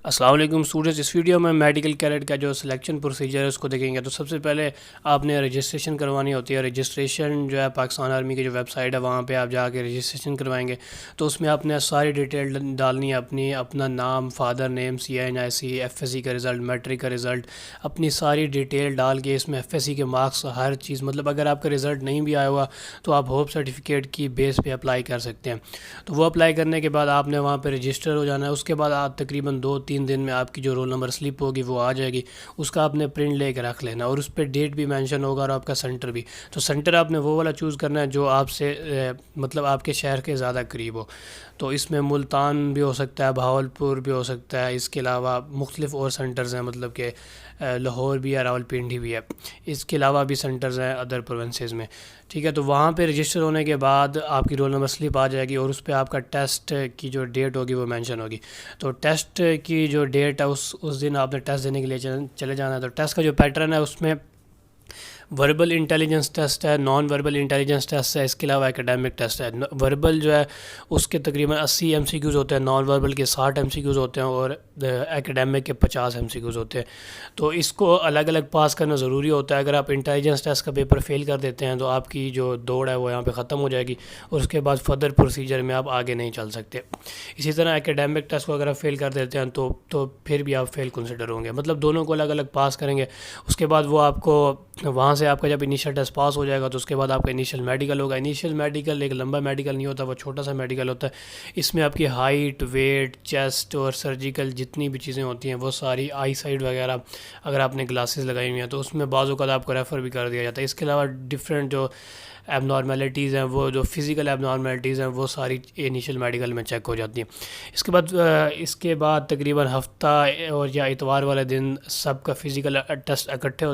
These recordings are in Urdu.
السلام علیکم اسٹوڈنٹس، اس ویڈیو میں میڈیکل کیڈٹ کا جو سلیکشن پروسیجر ہے اس کو دیکھیں گے۔ تو سب سے پہلے آپ نے رجسٹریشن کروانی ہوتی ہے۔ رجسٹریشن جو ہے پاکستان آرمی کی جو ویب سائٹ ہے وہاں پہ آپ جا کے رجسٹریشن کروائیں گے۔ تو اس میں آپ نے ساری ڈیٹیل ڈالنی ہے، اپنا نام، فادر نیم، CINIC، FSC کا رزلٹ، میٹرک کا رزلٹ، اپنی ساری ڈیٹیل ڈال کے اس میں FSC کے مارکس، ہر چیز، مطلب اگر آپ کا رزلٹ نہیں بھی آیا ہوا تو آپ ہوپ سرٹیفکیٹ کی بیس پہ اپلائی کر سکتے ہیں۔ تو وہ اپلائی کرنے کے بعد آپ نے وہاں پہ رجسٹر ہو جانا ہے۔ اس کے بعد آپ تقریباً 2-3 دن میں آپ کی جو رول نمبر سلپ ہوگی وہ آ جائے گی، اس کا آپ نے پرنٹ لے کے رکھ لینا، اور اس پہ ڈیٹ بھی مینشن ہوگا اور آپ کا سینٹر بھی۔ تو سینٹر آپ نے وہ والا چوز کرنا ہے جو آپ سے مطلب آپ کے شہر کے زیادہ قریب ہو۔ تو اس میں ملتان بھی ہو سکتا ہے، بہاولپور بھی ہو سکتا ہے، اس کے علاوہ مختلف اور سینٹرز ہیں، مطلب کہ لاہور بھی ہے، راولپنڈی بھی ہے، اس کے علاوہ بھی سینٹرز ہیں ادر پروونسز میں، ٹھیک ہے۔ تو وہاں پہ رجسٹر ہونے کے بعد آپ کی رول نمبر سلپ آ جائے گی، اور اس پہ آپ کا ٹیسٹ کی جو ڈیٹ ہوگی وہ مینشن ہوگی۔ تو ٹیسٹ کی جو ڈیٹ ہے اس دن آپ نے ٹیسٹ دینے کے لیے چلے جانا ہے۔ تو ٹیسٹ کا جو پیٹرن ہے اس میں وربل انٹیلیجنس ٹیسٹ ہے، نان وربل انٹیلیجنس ٹیسٹ ہے، اس کے علاوہ اکیڈیمک ٹیسٹ ہے۔ وربل جو ہے اس کے تقریباً 80 MCQs ہوتے ہیں، نان وربل کے 60 MCQs ہوتے ہیں، اور اکیڈیمک کے 50 MCQs ہوتے ہیں۔ تو اس کو الگ الگ پاس کرنا ضروری ہوتا ہے۔ اگر آپ انٹیلیجنس ٹیسٹ کا پیپر فیل کر دیتے ہیں تو آپ کی جو دوڑ ہے وہ یہاں پہ ختم ہو جائے گی، اور اس کے بعد فردر پروسیجر میں آپ آگے نہیں چل سکتے۔ اسی طرح اکیڈیمک ٹیسٹ کو اگر آپ فیل کر دیتے ہیں تو پھر بھی آپ فیل کنسیڈر ہوں گے، مطلب دونوں کو الگ الگ پاس کریں گے۔ اس کے بعد وہ آپ کو وہاں سے آپ کا جب انیشیل ٹیسٹ پاس ہو جائے گا تو اس کے بعد آپ کا انیشیل میڈیکل ہوگا۔ انیشیل میڈیکل ایک لمبا میڈیکل نہیں ہوتا، وہ چھوٹا سا میڈیکل ہوتا ہے۔ اس میں آپ کی ہائٹ، ویٹ، چیسٹ اور سرجیکل جتنی بھی چیزیں ہوتی ہیں وہ ساری، آئی سائٹ وغیرہ اگر آپ نے گلاسز لگائی ہوئی ہیں تو اس میں بعض اوقات آپ کو ریفر بھی کر دیا جاتا ہے۔ اس کے علاوہ ڈفرینٹ جو ایب نارمیلٹیز ہیں، وہ جو فزیکل ایب نارمیلٹیز ہیں وہ ساری انیشیل میڈیکل میں چیک ہو جاتی ہیں۔ اس کے بعد تقریباً ہفتہ اور یا اتوار والے دن سب کا فزیکل ٹیسٹ اکٹھے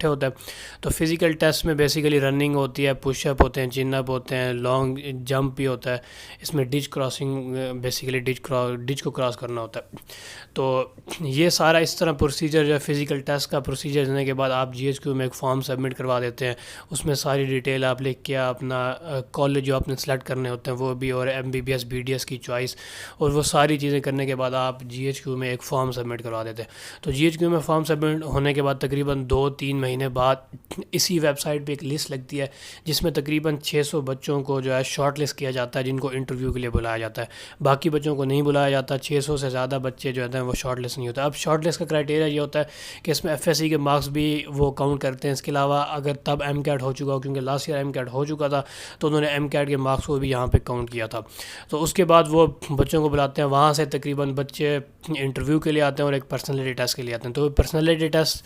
ہوتا ہے۔ تو فزیکل ٹیسٹ میں بیسیکلی رننگ ہوتی ہے، پش اپ ہوتے ہیں، چن اپ ہوتے ہیں، لانگ جمپ بھی ہوتا ہے، اس میں ڈچ کراسنگ، بیسیکلی ڈچ کو کراس کرنا ہوتا ہے۔ تو یہ سارا اس طرح پروسیجر جو ہے فزیکل ٹیسٹ کا پروسیجر دینے کے بعد آپ GHQ میں ایک فارم سبمٹ کروا دیتے ہیں۔ اس میں ساری ڈیٹیل آپ لکھ کے اپنا کالج جو آپ نے سلیکٹ کرنے ہوتے ہیں وہ بھی، اور MBBS BDS کی چوائس، اور وہ ساری چیزیں کرنے کے بعد آپ GHQ میں ایک فارم سبمٹ کروا دیتے ہیں۔ تو GHQ میں فارم سبمٹ ہونے کے بعد تقریباً 2-3 مہینے بعد اسی ویب سائٹ پہ ایک لسٹ لگتی ہے جس میں تقریباً 600 بچوں کو جو ہے شارٹ لسٹ کیا جاتا ہے، جن کو انٹرویو کے لیے بلایا جاتا ہے۔ باقی بچوں کو نہیں بلایا جاتا، 600 سے زیادہ بچے جو ہیں وہ شارٹ لسٹ نہیں ہوتے۔ اب شارٹ لسٹ کا کرائٹیریا یہ ہوتا ہے کہ اس میں FSC کے مارکس بھی وہ کاؤنٹ کرتے ہیں۔ اس کے علاوہ اگر تب MCAT ہو چکا ہو، کیونکہ لاسٹ ایئر MCAT ہو چکا تھا تو انہوں نے MCAT کے مارکس کو بھی یہاں پہ کاؤنٹ کیا تھا۔ تو اس کے بعد وہ بچوں کو بلاتے ہیں، وہاں سے تقریباً بچے انٹرویو کے لیے آتے ہیں اور ایک پرسنالٹی ٹیسٹ کے لیے آتے ہیں۔ تو پرسنالٹی ٹیسٹ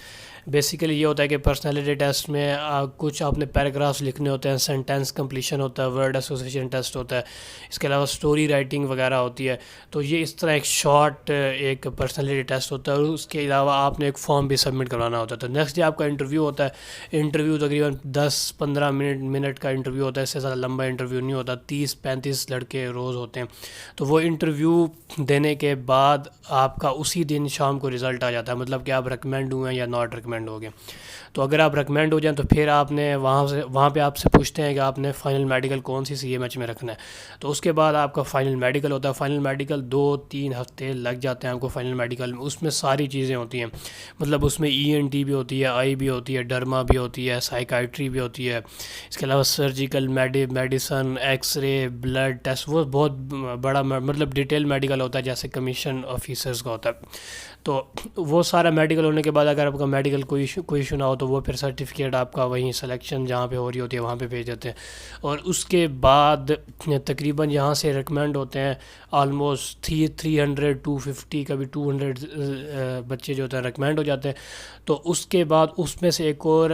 بیسیکلی یہ ہوتا ہے کہ پرسنالٹی ٹیسٹ میں کچھ آپ نے پیراگرافس لکھنے ہوتے ہیں، سینٹینس کمپلیشن ہوتا ہے، ورڈ ایسوسیشن ٹیسٹ ہوتا ہے، اس کے علاوہ سٹوری رائٹنگ وغیرہ ہوتی ہے۔ تو یہ اس طرح ایک شارٹ ایک پرسنالٹی ٹیسٹ ہوتا ہے، اور اس کے علاوہ آپ نے ایک فارم بھی سبمٹ کروانا ہوتا ہے۔ تو نیکسٹ ڈے آپ کا انٹرویو ہوتا ہے۔ انٹرویو تقریباً 10-15 منٹ کا انٹرویو ہوتا ہے، اس سے زیادہ لمبا انٹرویو نہیں ہوتا۔ 30-35 لڑکے روز ہوتے ہیں۔ تو وہ انٹرویو دینے کے بعد آپ کا اسی دن شام کو رزلٹ آ جاتا ہے، مطلب کہ آپ ریکمینڈ ہوئے ہیں یا ناٹ ریکمینڈ ہو گئے۔ تو اگر آپ ریکمینڈ ہو جائیں تو پھر آپ نے وہاں پہ آپ سے پوچھتے ہیں کہ آپ نے فائنل میڈیکل کون سی CMH میں رکھنا ہے۔ تو اس کے بعد آپ کا فائنل میڈیکل ہوتا ہے۔ فائنل میڈیکل 2-3 ہفتے لگ جاتے ہیں آپ کو فائنل میڈیکل میں۔ اس میں ساری چیزیں ہوتی ہیں، مطلب اس میں ENT بھی ہوتی ہے، آئی بھی ہوتی ہے، ڈرما بھی ہوتی ہے، سائیکائٹری بھی ہوتی ہے، اس کے علاوہ surgical, medicine, X ray, blood test, وہ بہت بڑا مطلب ڈیٹیل میڈیکل ہوتا ہے جیسے کمیشن آفیسرز کا ہوتا ہے۔ تو وہ سارا میڈیکل ہونے کے بعد اگر آپ کا میڈیکل کوئی ایشو نہ ہو تو وہ پھر سرٹیفکیٹ آپ کا وہیں سلیکشن جہاں پہ ہو رہی ہوتی ہے وہاں پہ بھیج دیتے ہیں۔ اور اس کے بعد تقریباً یہاں سے ریکمینڈ ہوتے ہیں آلموسٹ 300 250 کبھی 200 بچے جو ہوتے ہیں ریکمینڈ ہو جاتے ہیں۔ تو اس کے بعد اس میں سے ایک اور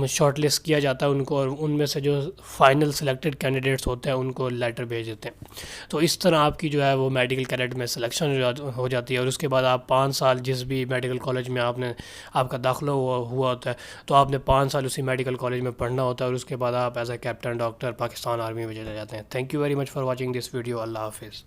شارٹ لسٹ کیا جاتا ہے ان کو، اور ان میں سے جو فائنل سلیکٹڈ کینڈیڈیٹس ہوتے ہیں ان کو لیٹر بھیج دیتے ہیں۔ تو اس طرح آپ کی جو ہے وہ میڈیکل کیڈٹ میں سلیکشن ہو جاتی ہے، اور اس کے بعد آپ 5 سال جس بھی میڈیکل کالج میں آپ کا داخلہ ہوا ہوتا ہے تو آپ نے 5 سال اسی میڈیکل کالج میں پڑھنا ہوتا ہے، اور اس کے بعد آپ as a captain doctor Pakistan army میں چلے جاتے ہیں۔ Thank you very much for watching this video. اللہ حافظ۔